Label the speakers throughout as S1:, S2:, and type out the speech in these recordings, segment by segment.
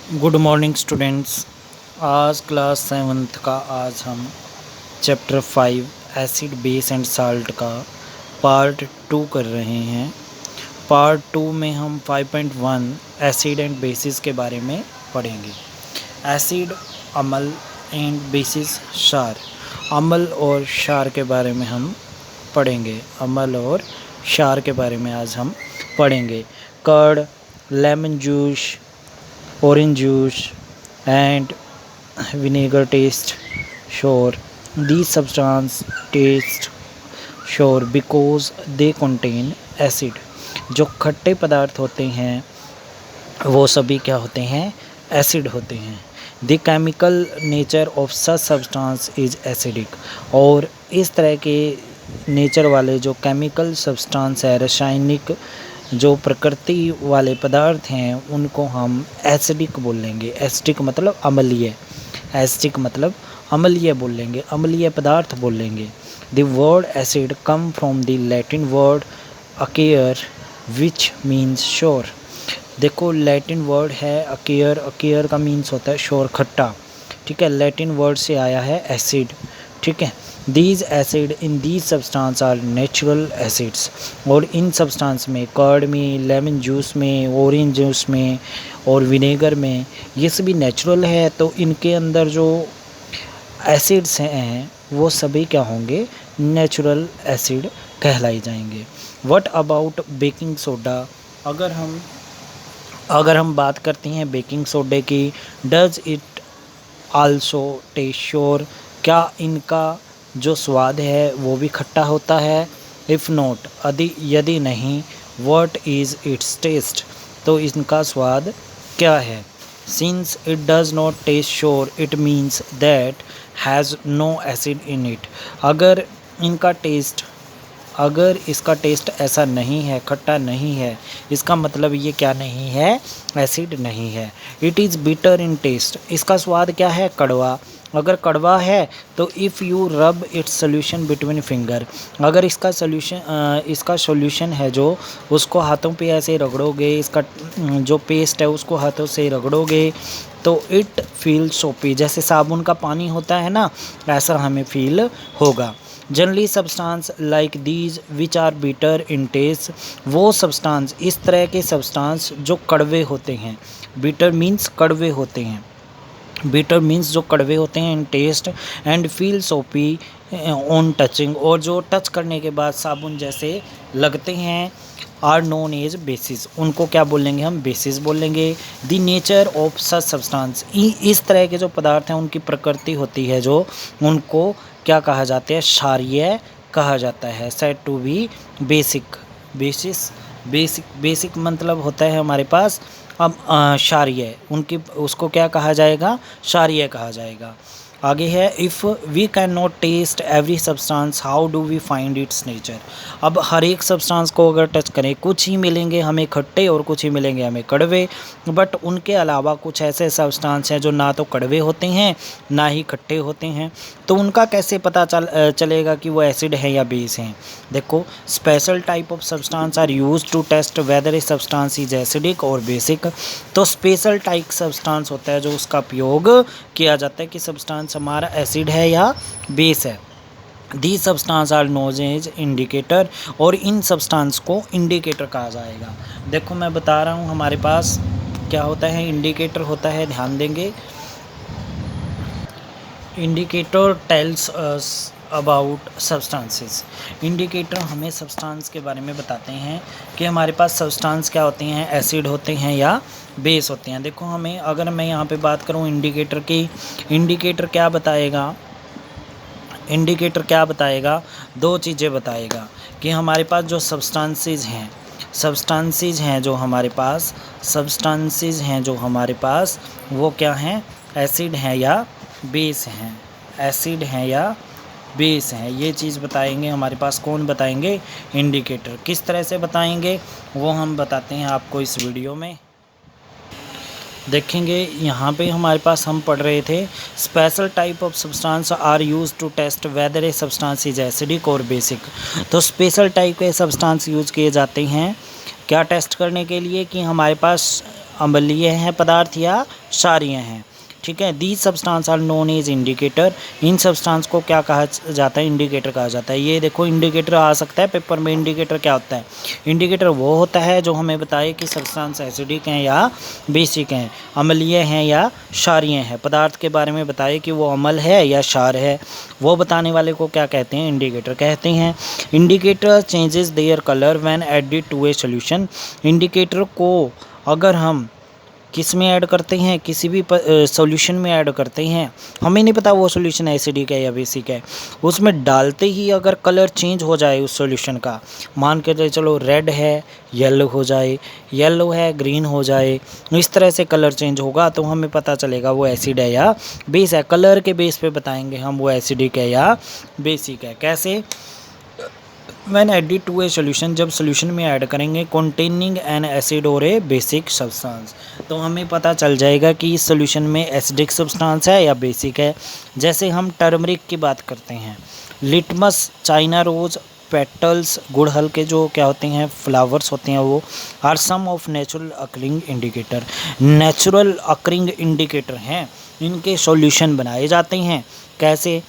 S1: Good morning students. आज class 7th का आज हम chapter 5 acid base and salt का पार्ट 2 कर रहे हैं। पार्ट 2 में हम 5.1 एसिड एंड बेसिस के बारे में पढ़ेंगे। एसिड अम्ल एंड बेसिस क्षार। अम्ल और क्षार के बारे में हम पढ़ेंगे। अम्ल और क्षार के बारे में आज हम पढ़ेंगे। Curd, lemon juice, orange juice and vinegar taste sour. These substances taste sour because they contain acid. जो खट्टे पदार्थ होते हैं वो सभी क्या होते हैं? एसिड होते हैं। The chemical nature of such substance is acidic. और इस तरह के नेचर वाले जो केमिकल सब्सटेंस है, रासायनिक जो प्रकृति वाले पदार्थ हैं, उनको हम एसिडिक बोलेंगे। एसिडिक मतलब अम्लीय, एसिडिक मतलब अम्लीय बोलेंगे, अम्लीय पदार्थ बोलेंगे। The word acid come from the Latin word अकेयर विच मीन्स श्योर। देखो लैटिन वर्ड है अकेयर, अकेयर का मीन्स होता है श्योर, खट्टा। ठीक है, लैटिन वर्ड से आया है एसिड। ठीक है, these acid in these substance are natural acids. और इन सब्सटेंस में, कर्ड में, लेमन जूस में, ऑरेंज जूस में और विनेगर में, ये सभी नेचुरल है। तो इनके अंदर जो एसिड्स हैं वो सभी क्या होंगे? नेचुरल एसिड कहलाई जाएंगे। What about baking soda? अगर हम बात करते हैं बेकिंग सोडे की, does it also taste sour? क्या इनका जो स्वाद है वो भी खट्टा होता है? इफ़ नॉट, यदि नहीं, व्हाट इज़ इट्स टेस्ट? तो इनका स्वाद क्या है? Since it does not taste sour it means that has no acid in it. अगर इसका टेस्ट ऐसा नहीं है, खट्टा नहीं है, इसका मतलब ये क्या नहीं है? एसिड नहीं है। It is bitter in taste. इसका स्वाद क्या है? कड़वा। अगर कड़वा है तो if you rub its solution between finger, अगर इसका सोल्यूशन है जो, उसको हाथों पे ऐसे रगड़ोगे, इसका जो पेस्ट है उसको हाथों से रगड़ोगे तो इट फील सोपी, जैसे साबुन का पानी होता है ना, ऐसा हमें फील होगा। Generally substance like these which are bitter in taste, वो सब्सटेंस, इस तरह के सब्सटेंस जो कड़वे होते हैं, बिटर मीन्स कड़वे होते हैं, बिटर मीन्स जो कड़वे होते हैं इन टेस्ट, एंड फील सोपी ऑन टचिंग, और जो टच करने के बाद साबुन जैसे लगते हैं, आर नोन एज बेसिस, उनको क्या बोलेंगे हम? बेसिस बोलेंगे। The nature of such substance, इस तरह के जो पदार्थ हैं उनकी प्रकृति होती है जो, उनको क्या कहा जाता है? क्षारीय कहा जाता है। Said to be basic. Basic मतलब होता है हमारे पास अब क्षारीय, उनकी उसको क्या कहा जाएगा? क्षारीय कहा जाएगा। आगे है, if we can not taste every substance how do we find its nature. अब हर एक सब्सटेंस को अगर टच करें, कुछ ही मिलेंगे हमें खट्टे और कुछ ही मिलेंगे हमें कड़वे, बट उनके अलावा कुछ ऐसे सब्सटेंस हैं जो ना तो कड़वे होते हैं ना ही खट्टे होते हैं, तो उनका कैसे पता चलेगा कि वो एसिड है या बेस हैं? देखो, special type of substance are use to test whether a substance is acidic और बेसिक। तो स्पेशल टाइप सब्सटेंस होता है जो उसका उपयोग किया जाता है कि सब्सटेंस हमारा एसिड है या बेस है। The substance are known as indicator, और इन सब्सटेंस को इंडिकेटर कहा जाएगा। देखो मैं बता रहा हूँ, हमारे पास क्या होता है? इंडिकेटर होता है, ध्यान देंगे। Indicator tells us about substances. Indicator हमें सब्सटेंस के बारे में बताते हैं कि हमारे पास सब्सटेंस क्या होते हैं, एसिड होते हैं या बेस होते हैं। देखो हमें, अगर मैं यहाँ पे बात करूँ इंडिकेटर की, इंडिकेटर क्या बताएगा? इंडिकेटर क्या बताएगा? दो चीज़ें बताएगा कि हमारे पास जो सब्सटेंसेस हैं जो हमारे पास वो क्या हैं? एसिड हैं या बेस हैं, एसिड हैं या बेस हैं, ये चीज़ बताएंगे हमारे पास। कौन बताएंगे? इंडिकेटर। किस तरह से बताएंगे वो हम बताते हैं आपको इस वीडियो में। देखेंगे यहाँ पे हमारे पास हम पढ़ रहे थे, special type of substance are use to test whether a substance is acidic और बेसिक। तो स्पेशल टाइप के सब्सटेंस यूज़ किए जाते हैं क्या टेस्ट करने के लिए? कि हमारे पास अम्लीय हैं पदार्थ या क्षारीय हैं। ठीक है, these substance are known as indicator. इन सब्सटेंस को क्या कहा जाता है? इंडिकेटर कहा जाता है। ये देखो इंडिकेटर आ सकता है पेपर में। इंडिकेटर क्या होता है? इंडिकेटर वो होता है जो हमें बताए कि सब्सटेंस एसिडिक हैं या बेसिक हैं, अम्लीय हैं या क्षारीय हैं। पदार्थ के बारे में बताए कि वो अम्ल है या क्षार है, वो बताने वाले को क्या कहते हैं? इंडिकेटर कहते हैं। Indicator changes their colour when added to a solution. Indicator को अगर हम किस में ऐड करते हैं? किसी भी सॉल्यूशन में ऐड करते हैं, हमें नहीं पता वो सॉल्यूशन एसिडिक है या बेसिक है, उसमें डालते ही अगर कलर चेंज हो जाए उस सॉल्यूशन का, मान के चलो रेड है येलो हो जाए, येलो है ग्रीन हो जाए, इस तरह से कलर चेंज होगा तो हमें पता चलेगा वो एसिड है या बेस है। कलर के बेस पे बताएंगे हम वो एसिडिक है या बेसिक है। कैसे? When added to a solution, जब सॉल्यूशन में ऐड करेंगे कंटेनिंग एन एसिड और ए बेसिक सब्सटेंस, तो हमें पता चल जाएगा कि इस सॉल्यूशन में एसिडिक सब्सटेंस है या बेसिक है। जैसे हम टर्मरिक की बात करते हैं, लिटमस, चाइना रोज, पेटल्स, गुड़हल के जो क्या होते हैं फ्लावर्स होते हैं, वो are some of natural occurring indicator. Natural occurring indicator हैं, इनके सॉल्यूशन बनाए जाते हैं। कैसे?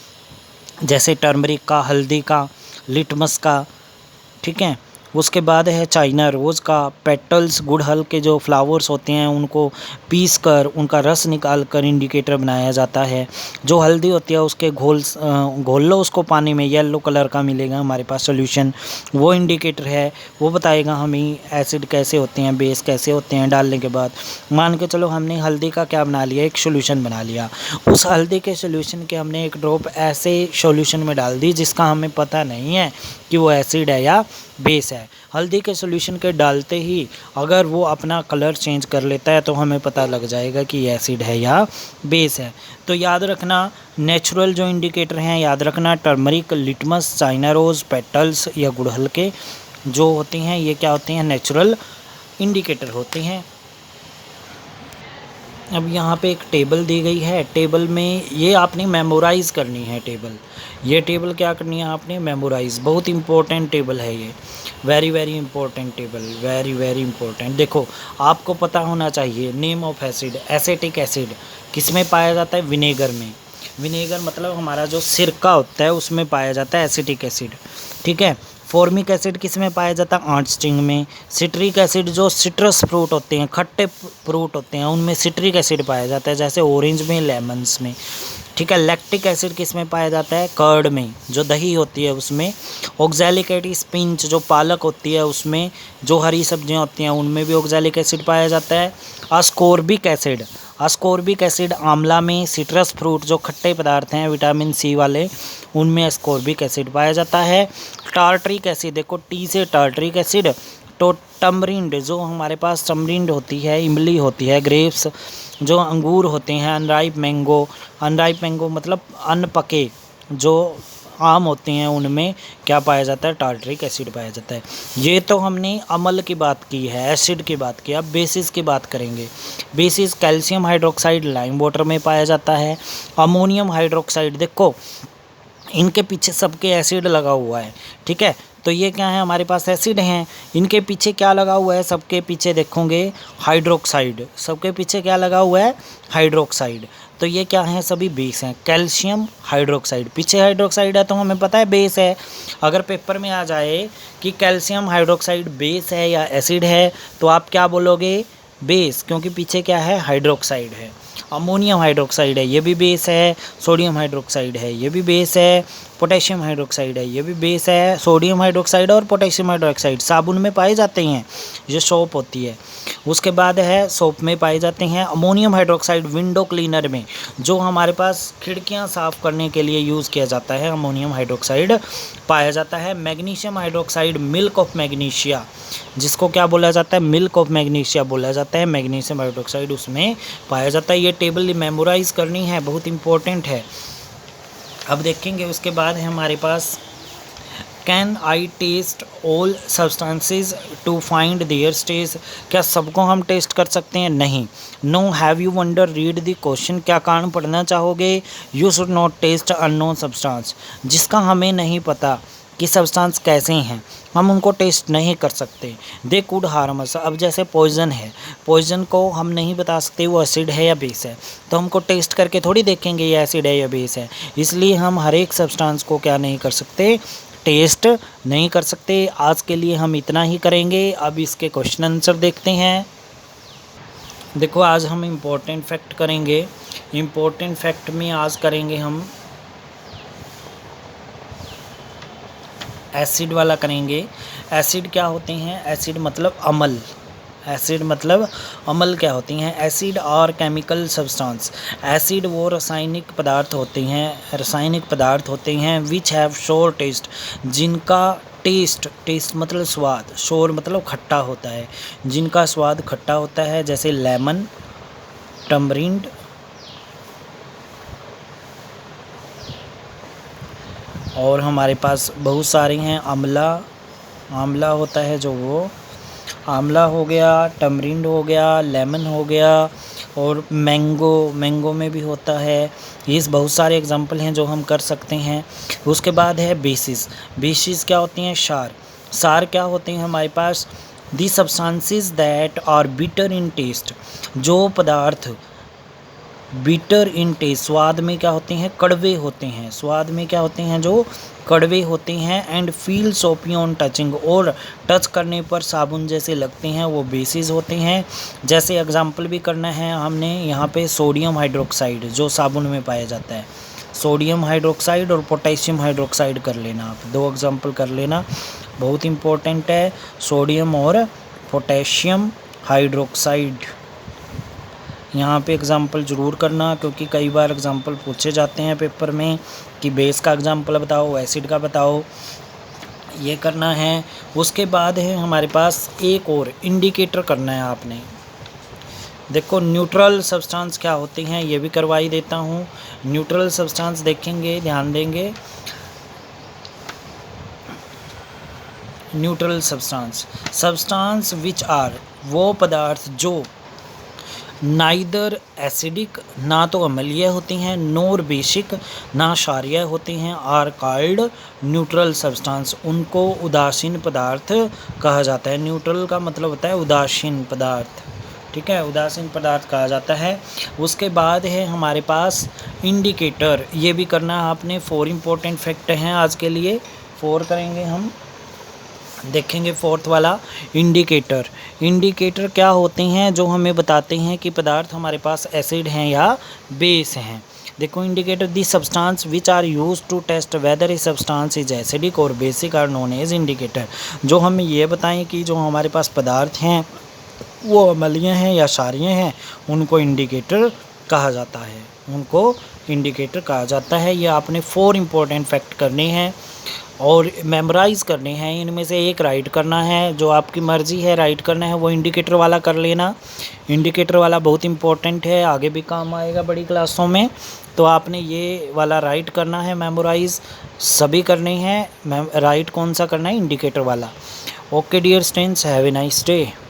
S1: जैसे टर्मरिक का, हल्दी का, लिटमस का, ठीक है। उसके बाद है चाइना रोज़ का, पेटल्स, गुड़हल के जो फ्लावर्स होते हैं उनको पीस कर उनका रस निकाल कर इंडिकेटर बनाया जाता है। जो हल्दी होती है उसके घोल लो उसको पानी में, येलो कलर का मिलेगा हमारे पास सॉल्यूशन, वो इंडिकेटर है। वो बताएगा हमें एसिड कैसे होते हैं, बेस कैसे होते हैं डालने के बाद। मान के चलो हमने हल्दी का क्या बना लिया? एक सॉल्यूशन बना लिया। उस हल्दी के सॉल्यूशन के हमने एक ड्रॉप ऐसे सॉल्यूशन में डाल दी जिसका हमें पता नहीं है कि वो एसिड है या बेस है। हल्दी के सॉल्यूशन के डालते ही अगर वो अपना कलर चेंज कर लेता है तो हमें पता लग जाएगा कि एसिड है या बेस है। तो याद रखना नेचुरल जो इंडिकेटर हैं, याद रखना turmeric, litmus, China rose, petals या गुड़हल के जो होते हैं ये क्या होते हैं? नेचुरल इंडिकेटर होते हैं। अब यहाँ पे एक टेबल दी गई है, टेबल में ये आपने मेमोराइज़ करनी है। ये टेबल क्या करनी है आपने? मेमोराइज़। बहुत इंपॉर्टेंट टेबल है ये, very very important table, very very important. देखो आपको पता होना चाहिए name of acid. Acetic acid किस में पाया जाता है? विनेगर में। विनेगर मतलब हमारा जो सिरका होता है उसमें पाया जाता है एसिटिक एसिड, ठीक है। फॉर्मिक एसिड किस में पाया जाता है? आंट स्टिंग में। सिट्रिक एसिड जो सिट्रस फ्रूट होते हैं, खट्टे फ्रूट होते हैं, उनमें सिट्रिक एसिड पाया जाता है, जैसे ऑरेंज में, लेमन्स में, ठीक है। लैक्टिक एसिड किस में पाया जाता है? कर्ड में, जो दही होती है उसमें। ऑक्सैलिक एसिड स्पिंच जो पालक होती है उसमें, जो हरी सब्जियां होती हैं उनमें भी ऑक्सैलिक एसिड पाया जाता है। अस्कॉर्बिक एसिड आंवला में, सिट्रस फ्रूट जो खट्टे पदार्थ हैं विटामिन सी वाले उनमें अस्कॉर्बिक एसिड पाया जाता है। टार्टरिक एसिड, देखो टी से टार्टरिक एसिड। तो टमरिंड जो हमारे पास टमरिंड होती है, इमली होती है, ग्रेप्स जो अंगूर होते हैं, अनराइप मैंगो मतलब अनपके जो आम होते हैं उनमें क्या पाया जाता है? टार्टरिक एसिड पाया जाता है। ये तो हमने अम्ल की बात की है, एसिड की बात की। अब बेसिस की बात करेंगे। Basis calcium hydroxide lime water में पाया जाता है। अमोनियम हाइड्रोक्साइड, देखो इनके पीछे सबके एसिड लगा हुआ है, ठीक है। तो ये क्या है? हमारे पास एसिड हैं, इनके पीछे क्या लगा हुआ है? सबके पीछे देखोगे हाइड्रोक्साइड, सबके पीछे क्या लगा हुआ है? हाइड्रोक्साइड। तो ये क्या है? सभी बेस हैं। कैल्शियम हाइड्रोक्साइड, पीछे हाइड्रोक्साइड है तो हमें पता है बेस है। अगर पेपर में आ जाए कि कैल्शियम हाइड्रोक्साइड बेस है या एसिड है तो आप क्या बोलोगे? बेस, क्योंकि पीछे क्या है? हाइड्रोक्साइड है। अमोनियम हाइड्रोक्साइड है, ये भी बेस है। सोडियम हाइड्रोक्साइड है, ये भी बेस है। पोटेशियम हाइड्रोक्साइड है, ये भी बेस है। सोडियम हाइड्रोक्साइड और पोटेशियम हाइड्रोक्साइड साबुन में पाए जाते हैं, ये सोप होती है। उसके बाद है सोप में पाए जाते हैं। अमोनियम हाइड्रोक्साइड विंडो क्लीनर में, जो हमारे पास खिड़कियां साफ़ करने के लिए यूज़ किया जाता है, अमोनियम हाइड्रोक्साइड पाया जाता है। Magnesium hydroxide, milk of magnesia, जिसको क्या बोला जाता है? मिल्क ऑफ मैग्नीशिया बोला जाता है। मैग्नीशियम हाइड्रोक्साइड उसमें पाया जाता है। ये टेबल मेमोराइज़ करनी है, बहुत इंपॉर्टेंट है। अब देखेंगे उसके बाद है हमारे पास can I taste all substances to find their stage. क्या सबको हम टेस्ट कर सकते हैं? नहीं। No. Have you wonder read the question, क्या कारण पढ़ना चाहोगे? You should not taste unknown substance, जिसका हमें नहीं पता कि सब्सटेंस कैसे हैं, हम उनको टेस्ट नहीं कर सकते। They could harm us. अब जैसे पॉइजन है, पॉइजन को हम नहीं बता सकते वो एसिड है या बेस है, तो हमको टेस्ट करके थोड़ी देखेंगे ये एसिड है या बेस है। इसलिए हम हर एक सब्सटेंस को क्या नहीं कर सकते, टेस्ट नहीं कर सकते। आज के लिए हम इतना ही करेंगे। अब इसके क्वेश्चन आंसर देखते हैं। देखो आज हम इम्पोर्टेंट फैक्ट करेंगे। इम्पोर्टेंट फैक्ट में आज करेंगे हम एसिड वाला करेंगे। एसिड क्या होते हैं, एसिड मतलब अम्ल, एसिड मतलब अम्ल क्या होती हैं। एसिड और केमिकल सब्सटेंस, एसिड वो रासायनिक पदार्थ होते हैं विच हैव शोर टेस्ट, जिनका टेस्ट मतलब स्वाद, शोर मतलब खट्टा होता है, जिनका स्वाद खट्टा होता है, जैसे लेमन, टमरिंड और हमारे पास बहुत सारे हैं। आंवला होता है जो वो आंवला हो गया, टमरिंड हो गया, लेमन हो गया और मैंगो में भी होता है। ये बहुत सारे एग्जांपल हैं जो हम कर सकते हैं। उसके बाद है बेसिस क्या होती हैं, सार क्या होते हैं हमारे पास, the substances that are bitter in taste, जो पदार्थ बिटर इन टेस्ट स्वाद में क्या होते हैं, कड़वे होते हैं, स्वाद में क्या होते हैं, जो कड़वे होते हैं। एंड फील सोपी ऑन टचिंग, और टच करने पर साबुन जैसे लगते हैं, वो बेसिस होते हैं। जैसे एग्जांपल भी करना है हमने यहाँ पे सोडियम हाइड्रोक्साइड जो साबुन में पाया जाता है, सोडियम हाइड्रोक्साइड और पोटेशियम हाइड्रोक्साइड कर लेना आप, दो एग्जांपल कर लेना, बहुत इंपॉर्टेंट है सोडियम और पोटेशियम हाइड्रोक्साइड। यहाँ पे एग्जांपल ज़रूर करना, क्योंकि कई बार एग्जांपल पूछे जाते हैं पेपर में कि बेस का एग्जांपल बताओ, एसिड का बताओ, ये करना है। उसके बाद है हमारे पास एक और इंडिकेटर करना है आपने। देखो न्यूट्रल सब्सटेंस क्या होते हैं ये भी करवाई देता हूँ। न्यूट्रल सब्सटेंस देखेंगे, ध्यान देंगे। न्यूट्रल सब्सटेंस विच आर, वो पदार्थ जो नाइदर एसिडिक, ना तो अम्लीय होती हैं, नोर बेसिक, ना क्षारीय होते हैं, आर कॉल्ड न्यूट्रल सब्सटेंस, उनको उदासीन पदार्थ कहा जाता है। न्यूट्रल का मतलब होता है उदासीन पदार्थ, ठीक है, उदासीन पदार्थ कहा जाता है। उसके बाद है हमारे पास इंडिकेटर, ये भी करना है आपने। 4 इंपॉर्टेंट फैक्ट हैं आज के लिए, 4 करेंगे हम। देखेंगे फोर्थ वाला इंडिकेटर क्या होते हैं, जो हमें बताते हैं कि पदार्थ हमारे पास एसिड हैं या बेस हैं। देखो indicator, the substance which are use to test whether a substance is acidic और basic are known as indicator, जो हमें ये बताएं कि जो हमारे पास पदार्थ हैं वो अम्लीय हैं या क्षारीय हैं, उनको इंडिकेटर कहा जाता है, उनको इंडिकेटर कहा जाता है। ये आपने 4 इंपॉर्टेंट फैक्ट करने हैं और मेमोराइज़ करने हैं। इनमें से एक राइट करना है, जो आपकी मर्ज़ी है राइट करना है, वो इंडिकेटर वाला कर लेना। इंडिकेटर वाला बहुत इंपॉर्टेंट है, आगे भी काम आएगा बड़ी क्लासों में, तो आपने ये वाला राइट करना है, मेमोराइज़ सभी करने हैं। राइट कौन सा करना है, इंडिकेटर वाला। Okay dear students, have a nice day.